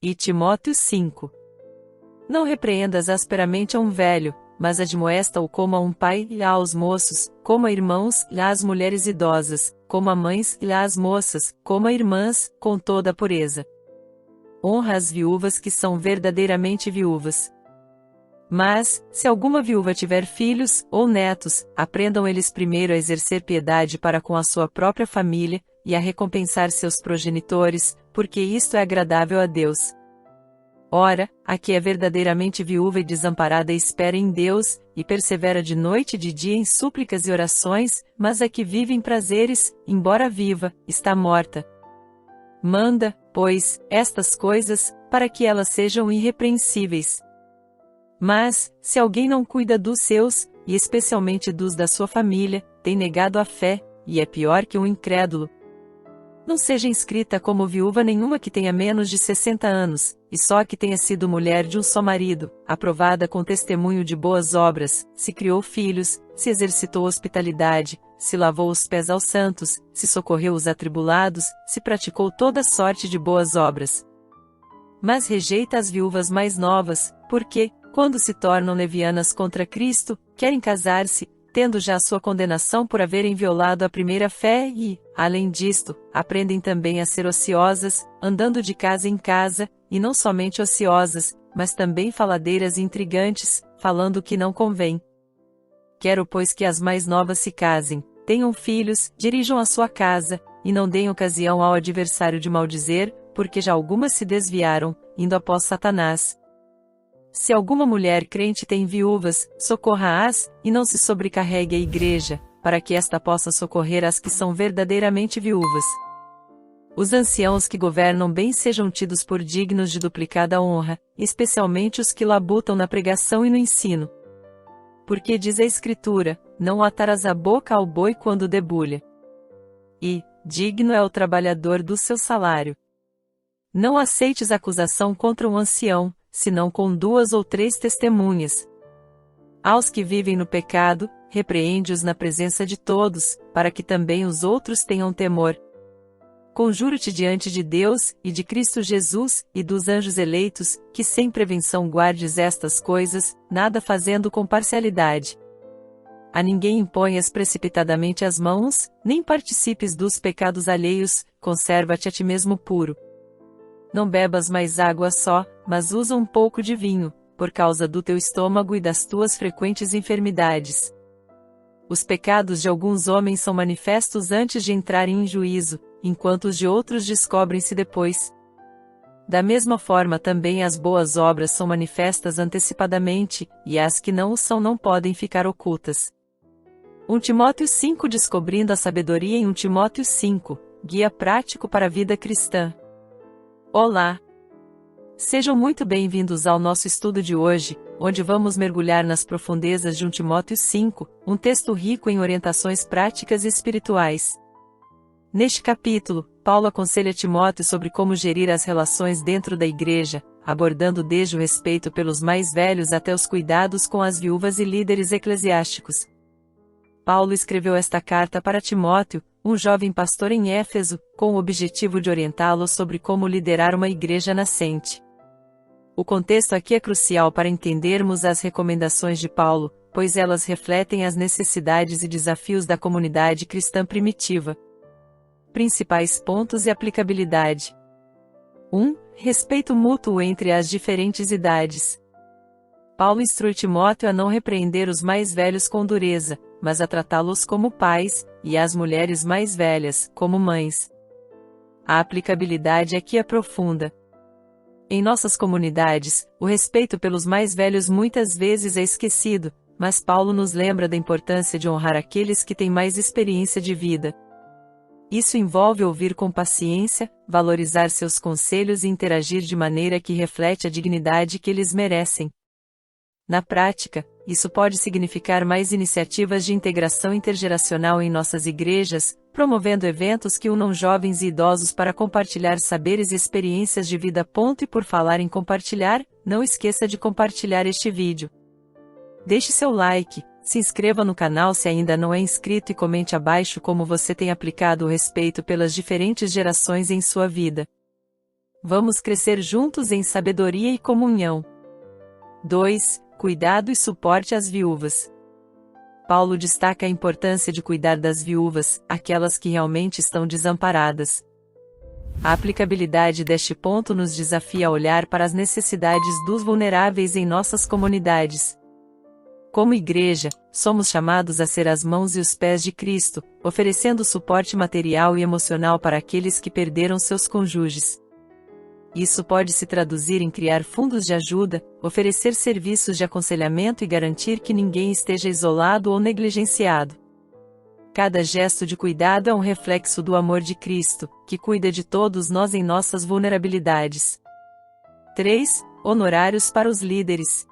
E Timóteo 5. Não repreendas asperamente a um velho, mas admoesta-o como a um pai e aos moços, como a irmãos e às mulheres idosas, como a mães e às moças, como a irmãs, com toda a pureza. Honra as viúvas que são verdadeiramente viúvas. Mas, se alguma viúva tiver filhos ou netos, aprendam eles primeiro a exercer piedade para com a sua própria família, e a recompensar seus progenitores, porque isto é agradável a Deus. Ora, a que é verdadeiramente viúva e desamparada espera em Deus, e persevera de noite e de dia em súplicas e orações, mas a que vive em prazeres, embora viva, está morta. Manda, pois, estas coisas, para que elas sejam irrepreensíveis. Mas, se alguém não cuida dos seus, e especialmente dos da sua família, tem negado a fé, e é pior que um incrédulo. Não seja inscrita como viúva nenhuma que tenha menos de 60 anos, e só que tenha sido mulher de um só marido, aprovada com testemunho de boas obras, se criou filhos, se exercitou hospitalidade, se lavou os pés aos santos, se socorreu os atribulados, se praticou toda sorte de boas obras. Mas rejeita as viúvas mais novas, porque, quando se tornam levianas contra Cristo, querem casar-se, tendo já sua condenação por haverem violado a primeira fé e, além disto, aprendem também a ser ociosas, andando de casa em casa, e não somente ociosas, mas também faladeiras e intrigantes, falando o que não convém. Quero pois que as mais novas se casem, tenham filhos, dirijam a sua casa, e não deem ocasião ao adversário de maldizer, porque já algumas se desviaram, indo após Satanás. Se alguma mulher crente tem viúvas, socorra-as, e não se sobrecarregue a igreja, para que esta possa socorrer as que são verdadeiramente viúvas. Os anciãos que governam bem sejam tidos por dignos de duplicada honra, especialmente os que labutam na pregação e no ensino. Porque diz a Escritura, não atarás a boca ao boi quando debulha. E, digno é o trabalhador do seu salário. Não aceites acusação contra um ancião, senão com 2 ou 3 testemunhas. Aos que vivem no pecado, repreende-os na presença de todos, para que também os outros tenham temor. Conjuro-te diante de Deus, e de Cristo Jesus, e dos anjos eleitos, que sem prevenção guardes estas coisas, nada fazendo com parcialidade. A ninguém imponhas precipitadamente as mãos, nem participes dos pecados alheios, conserva-te a ti mesmo puro. Não bebas mais água só, mas usa um pouco de vinho, por causa do teu estômago e das tuas frequentes enfermidades. Os pecados de alguns homens são manifestos antes de entrarem em juízo, enquanto os de outros descobrem-se depois. Da mesma forma também as boas obras são manifestas antecipadamente, e as que não o são não podem ficar ocultas. 1 Timóteo 5 Descobrindo a sabedoria em 1 Timóteo 5, guia prático para a vida cristã. Olá! Sejam muito bem-vindos ao nosso estudo de hoje, onde vamos mergulhar nas profundezas de 1 Timóteo 5, um texto rico em orientações práticas e espirituais. Neste capítulo, Paulo aconselha Timóteo sobre como gerir as relações dentro da igreja, abordando desde o respeito pelos mais velhos até os cuidados com as viúvas e líderes eclesiásticos. Paulo escreveu esta carta para Timóteo, um jovem pastor em Éfeso, com o objetivo de orientá-lo sobre como liderar uma igreja nascente. O contexto aqui é crucial para entendermos as recomendações de Paulo, pois elas refletem as necessidades e desafios da comunidade cristã primitiva. Principais pontos e aplicabilidade. 1. Respeito mútuo entre as diferentes idades. Paulo instrui Timóteo a não repreender os mais velhos com dureza, mas a tratá-los como pais, e as mulheres mais velhas, como mães. A aplicabilidade aqui é profunda. Em nossas comunidades, o respeito pelos mais velhos muitas vezes é esquecido, mas Paulo nos lembra da importância de honrar aqueles que têm mais experiência de vida. Isso envolve ouvir com paciência, valorizar seus conselhos e interagir de maneira que reflete a dignidade que eles merecem. Na prática, isso pode significar mais iniciativas de integração intergeracional em nossas igrejas, promovendo eventos que unam jovens e idosos para compartilhar saberes e experiências de vida. E por falar em compartilhar, não esqueça de compartilhar este vídeo. Deixe seu like, se inscreva no canal se ainda não é inscrito e comente abaixo como você tem aplicado o respeito pelas diferentes gerações em sua vida. Vamos crescer juntos em sabedoria e comunhão. 2. Cuidado e suporte às viúvas. Paulo destaca a importância de cuidar das viúvas, aquelas que realmente estão desamparadas. A aplicabilidade deste ponto nos desafia a olhar para as necessidades dos vulneráveis em nossas comunidades. Como igreja, somos chamados a ser as mãos e os pés de Cristo, oferecendo suporte material e emocional para aqueles que perderam seus cônjuges. Isso pode se traduzir em criar fundos de ajuda, oferecer serviços de aconselhamento e garantir que ninguém esteja isolado ou negligenciado. Cada gesto de cuidado é um reflexo do amor de Cristo, que cuida de todos nós em nossas vulnerabilidades. 3. Honorários para os líderes.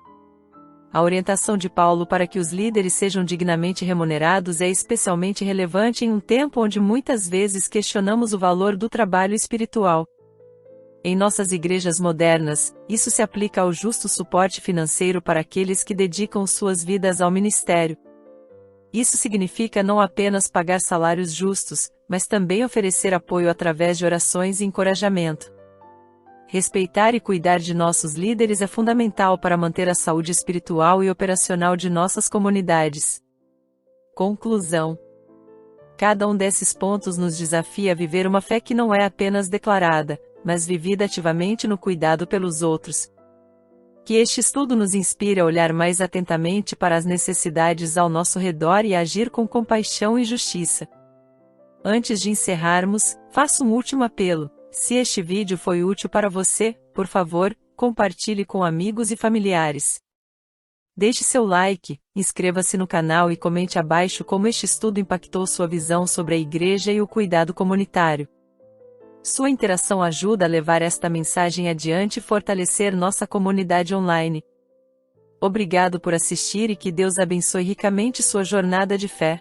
A orientação de Paulo para que os líderes sejam dignamente remunerados é especialmente relevante em um tempo onde muitas vezes questionamos o valor do trabalho espiritual. Em nossas igrejas modernas, isso se aplica ao justo suporte financeiro para aqueles que dedicam suas vidas ao ministério. Isso significa não apenas pagar salários justos, mas também oferecer apoio através de orações e encorajamento. Respeitar e cuidar de nossos líderes é fundamental para manter a saúde espiritual e operacional de nossas comunidades. Conclusão. Cada um desses pontos nos desafia a viver uma fé que não é apenas declarada, mas vivida ativamente no cuidado pelos outros. Que este estudo nos inspire a olhar mais atentamente para as necessidades ao nosso redor e a agir com compaixão e justiça. Antes de encerrarmos, faço um último apelo. Se este vídeo foi útil para você, por favor, compartilhe com amigos e familiares. Deixe seu like, inscreva-se no canal e comente abaixo como este estudo impactou sua visão sobre a igreja e o cuidado comunitário. Sua interação ajuda a levar esta mensagem adiante e fortalecer nossa comunidade online. Obrigado por assistir e que Deus abençoe ricamente sua jornada de fé.